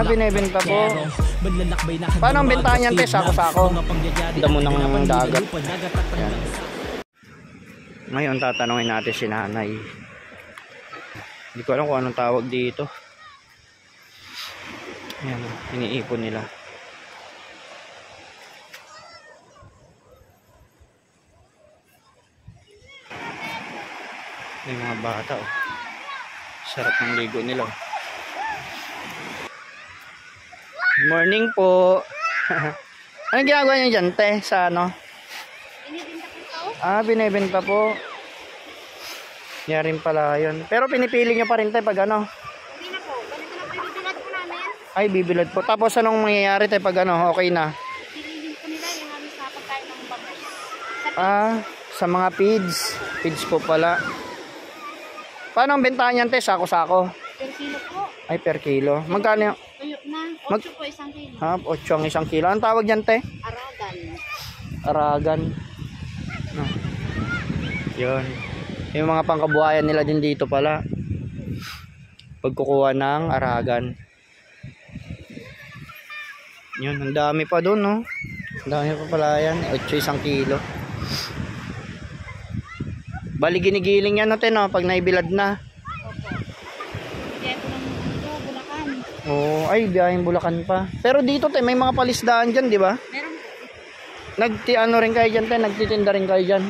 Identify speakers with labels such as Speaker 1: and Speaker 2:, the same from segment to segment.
Speaker 1: Binibenta po. Paano ang bentahan yan, te? Sako-sako. Damo ng dagat. Yan. Ngayon tatanungin natin si nanay. Hindi ko alam kung anong tawag dito. Ayan, iniipon nila. Yung mga bata, oh. Sarap ng ligo nila. Good morning po. Anong ginagawa niyo dyan, te? Sa ano? Binibenta po. Yan rin pala yun. Pero pinipili nyo pa rin, te, pag ano?
Speaker 2: Hindi na po. Ganito na bibilad po namin.
Speaker 1: Ay, bibilad po. Tapos anong mangyayari, te, pag ano? Okay na?
Speaker 2: Piliin po nila yung halos na pagkain ng bangus.
Speaker 1: Sa mga feeds. Feeds po pala. Paano ang bentahan yan, te? Sako-sako?
Speaker 2: Per kilo po.
Speaker 1: Ay, per kilo. Magkano yung?
Speaker 2: Tuyo na. 8 po isang kilo.
Speaker 1: 8 ang isang kilo. Anong tawag yan, te?
Speaker 2: Aragan.
Speaker 1: Aragan. No. Yun. Yung mga pangkabuhayan nila din dito pala. Pagkukuha ng aragan. Yun, ang dami pa doon, no? Ang dami pa pala yan. 8 isang kilo. Bali ginigiling yan natin, no? Pag naibilad na. Oh, ay biyaheng Bulacan pa. Pero dito, te, may mga palisdaan diyan, di ba?
Speaker 2: Meron po.
Speaker 1: Ano rin kayo diyan, te? Nagtitinda rin kayo diyan?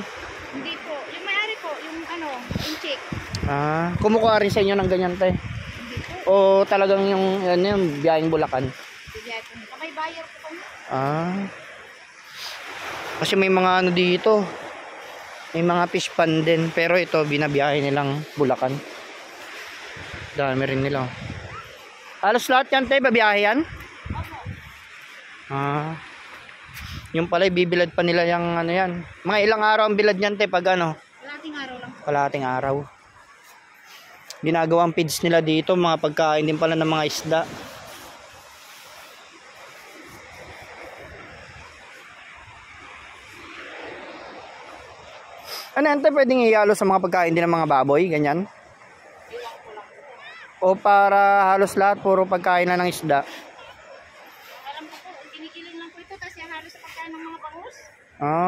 Speaker 2: Hindi po. Yung may-ari po, yung yung chick.
Speaker 1: Kumukuha rin sa inyo ng ganyan, te?
Speaker 2: Hindi po.
Speaker 1: O talagang yung biyaheng Bulacan?
Speaker 2: May buyer po kami.
Speaker 1: Kasi may mga ano dito. May mga fish pan din, pero ito binabiyahe nilang Bulacan. Dami rin nila. Halos lahat yan, te, babiyahe yan? Yung pala bibilad pa nila yung ano yan. Mga ilang araw ang bilad niyan, te, pag ano?
Speaker 2: Kalahating araw lang.
Speaker 1: Kalahating araw. Ginagawang feeds nila dito, mga pagkain din pala ng mga isda. Ano yan, te, pwedeng ihalo sa mga pagkain din ng mga baboy, ganyan? O para halos lahat, puro pagkain na ng isda?
Speaker 2: Alam ko po, kinikiling lang po ito kasi halos sa pagkain ng mga bangus.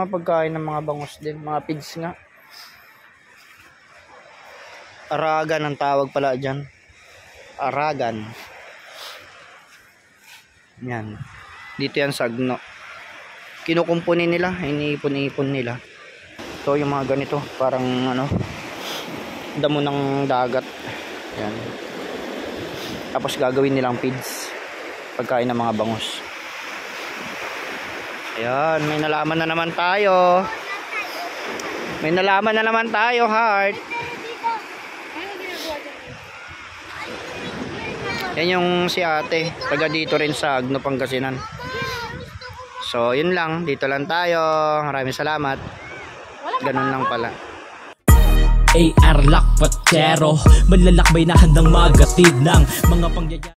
Speaker 1: Pagkain ng mga bangus din, mga feeds nga. Aragan ang tawag pala dyan. Aragan. Yan. Dito yan sa Agno. Kinukumpunin nila, iniipon-ipon nila. Ito yung mga ganito, parang ano, damo ng dagat. Yan. Tapos gagawin nilang feeds, pagkain ng mga bangus. Ayan, may nalaman na naman tayo. May nalaman na naman tayo, Heart. Yan yung si ate, taga dito rin sa Agno, Pangasinan. So yun lang, dito lang tayo. Maraming salamat. Ganun lang pala.
Speaker 3: AR Lakpatero, malalakbay na handang magatid ng mga pangyayari.